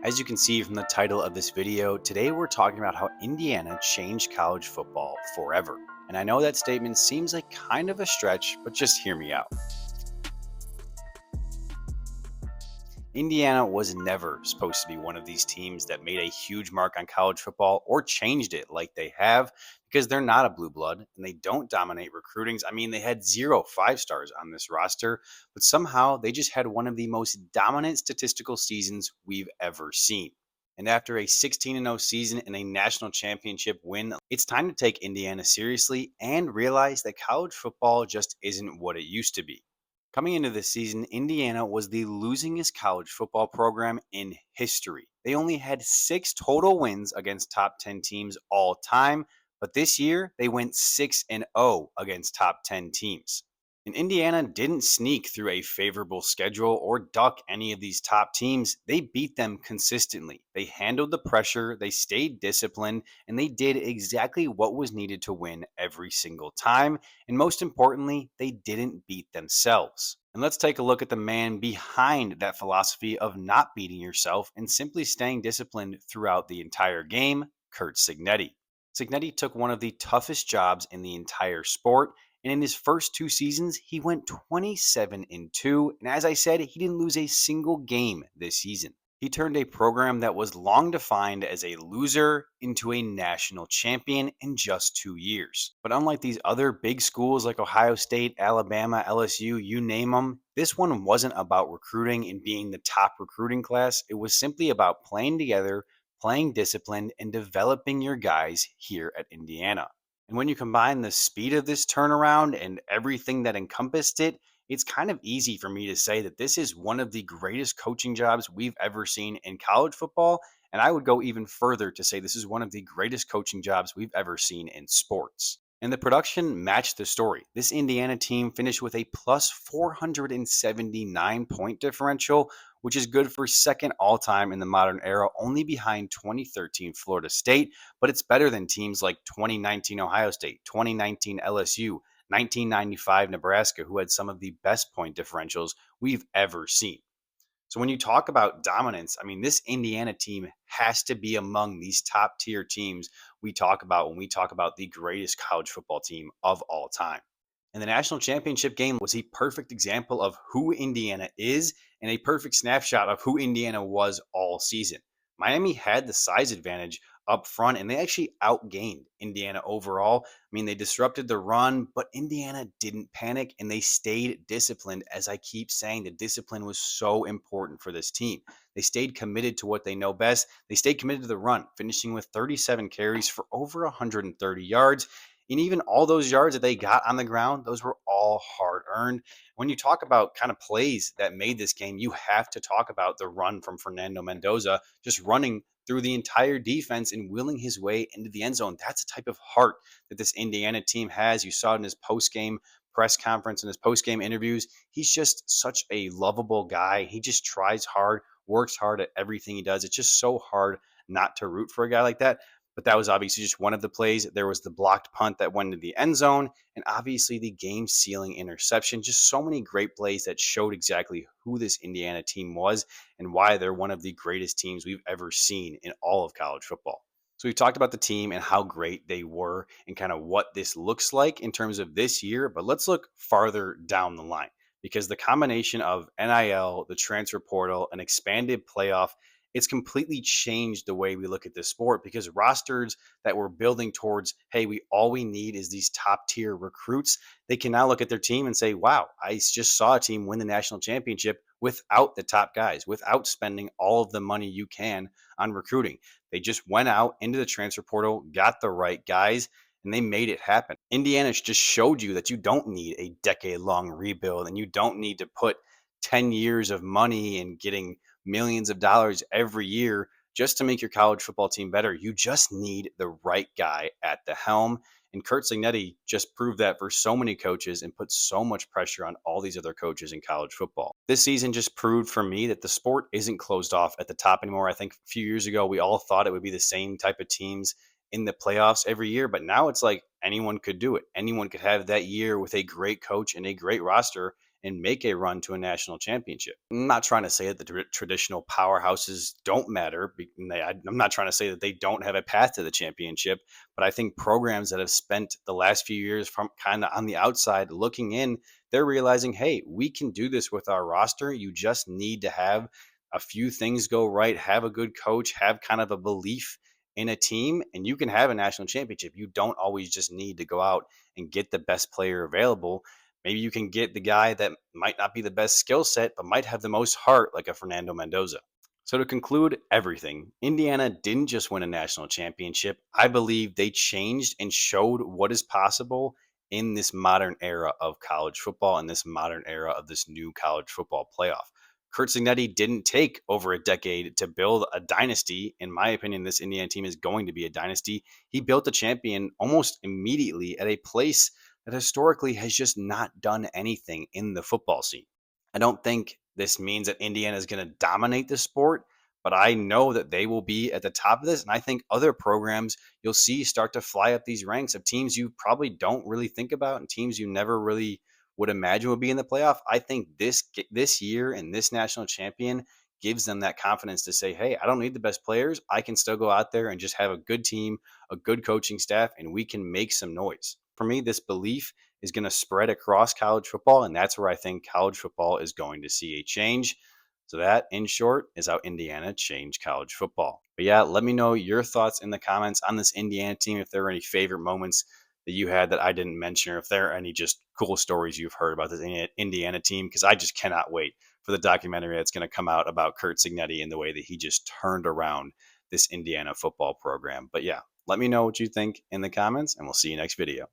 As you can see from the title of this video, today we're talking about how Indiana changed college football forever. And I know that statement seems like kind of a stretch, but just hear me out. Indiana was never supposed to be one of these teams that made a huge mark on college football or changed it like they have because they're not a blue blood and they don't dominate recruitings. I mean, they had 0 5 stars on this roster, but somehow they just had one of the most dominant statistical seasons we've ever seen. And after a 16-0 season and a national championship win, it's time to take Indiana seriously and realize that college football just isn't what it used to be. Coming into this season, Indiana was the losingest college football program in history. They only had 6 total wins against top 10 teams all time, but this year they went 6-0 against top 10 teams. And Indiana didn't sneak through a favorable schedule or duck any of these top teams. They beat them consistently. They handled the pressure, they stayed disciplined, and they did exactly what was needed to win every single time. And most importantly, they didn't beat themselves. And let's take a look at the man behind that philosophy of not beating yourself and simply staying disciplined throughout the entire game, Curt Cignetti. Cignetti took one of the toughest jobs in the entire sport, and in his first 2 seasons, he went 27-2. And as I said, he didn't lose a single game this season. He turned a program that was long defined as a loser into a national champion in just 2 years. But unlike these other big schools like Ohio State, Alabama, LSU, you name them, this one wasn't about recruiting and being the top recruiting class. It was simply about playing together, playing disciplined, and developing your guys here at Indiana. And when you combine the speed of this turnaround and everything that encompassed it, it's kind of easy for me to say that this is one of the greatest coaching jobs we've ever seen in college football. And I would go even further to say this is one of the greatest coaching jobs we've ever seen in sports. And the production matched the story. This Indiana team finished with a plus 479 point differential, which is good for second all time in the modern era, only behind 2013 Florida State. But it's better than teams like 2019 Ohio State, 2019 LSU, 1995 Nebraska, who had some of the best point differentials we've ever seen. So when you talk about dominance, I mean, this Indiana team has to be among these top tier teams we talk about when we talk about the greatest college football team of all time. And the national championship game was a perfect example of who Indiana is and a perfect snapshot of who Indiana was all season. Miami had the size advantage up front, and they actually outgained Indiana overall. I mean, they disrupted the run, but Indiana didn't panic and they stayed disciplined. As I keep saying, the discipline was so important for this team. They stayed committed to what they know best. They stayed committed to the run, finishing with 37 carries for over 130 yards. And even all those yards that they got on the ground, those were all hard earned. When you talk about kind of plays that made this game, you have to talk about the run from Fernando Mendoza, just running through the entire defense and willing his way into the end zone. That's a type of heart that this Indiana team has. You saw it in his post-game press conference and his post-game interviews. He's just such a lovable guy. He just tries hard, works hard at everything he does. It's just so hard not to root for a guy like that. But that was obviously just one of the plays. There was the blocked punt that went into the end zone, and obviously the game sealing interception. Just so many great plays that showed exactly who this Indiana team was and why they're one of the greatest teams we've ever seen in all of college football. So we've talked about the team and how great they were and kind of what this looks like in terms of this year. But let's look farther down the line because the combination of NIL, the transfer portal, an expanded playoff, it's completely changed the way we look at this sport because rosters that we're building towards, hey, we all we need is these top tier recruits. They can now look at their team and say, wow, I just saw a team win the national championship without the top guys, without spending all of the money you can on recruiting. They just went out into the transfer portal, got the right guys, and they made it happen. Indiana just showed you that you don't need a decade long rebuild and you don't need to put 10 years of money and getting millions of dollars every year just to make your college football team better. You just need the right guy at the helm. And Curt Cignetti just proved that for so many coaches and put so much pressure on all these other coaches in college football. This season just proved for me that the sport isn't closed off at the top anymore. I think a few years ago, we all thought it would be the same type of teams in the playoffs every year, but now it's like anyone could do it. Anyone could have that year with a great coach and a great roster and make a run to a national championship. I'm not trying to say that the traditional powerhouses don't matter. I'm not trying to say that they don't have a path to the championship, but I think programs that have spent the last few years from kind of on the outside looking in, they're realizing, hey, we can do this with our roster. You just need to have a few things go right, have a good coach, have kind of a belief in a team, and you can have a national championship. You don't always just need to go out and get the best player available. Maybe you can get the guy that might not be the best skill set, but might have the most heart, like a Fernando Mendoza. So, to conclude everything, Indiana didn't just win a national championship. I believe they changed and showed what is possible in this modern era of college football and this modern era of this new college football playoff. Kurt Signetti didn't take over a decade to build a dynasty. In my opinion, this Indiana team is going to be a dynasty. He built a champion almost immediately at a place that historically has just not done anything in the football scene. I don't think this means that Indiana is going to dominate the sport, but I know that they will be at the top of this. And I think other programs you'll see start to fly up these ranks of teams you probably don't really think about and teams you never really would imagine would be in the playoff. I think this year and this national champion gives them that confidence to say, hey, I don't need the best players. I can still go out there and just have a good team, a good coaching staff, and we can make some noise. For me, this belief is going to spread across college football, and that's where I think college football is going to see a change. So that, in short, is how Indiana changed college football. But yeah, let me know your thoughts in the comments on this Indiana team. If there are any favorite moments that you had that I didn't mention, or if there are any just cool stories you've heard about this Indiana team, because I just cannot wait for the documentary that's going to come out about Kurt Signetti and the way that he just turned around this Indiana football program. But yeah, let me know what you think in the comments, and we'll see you next video.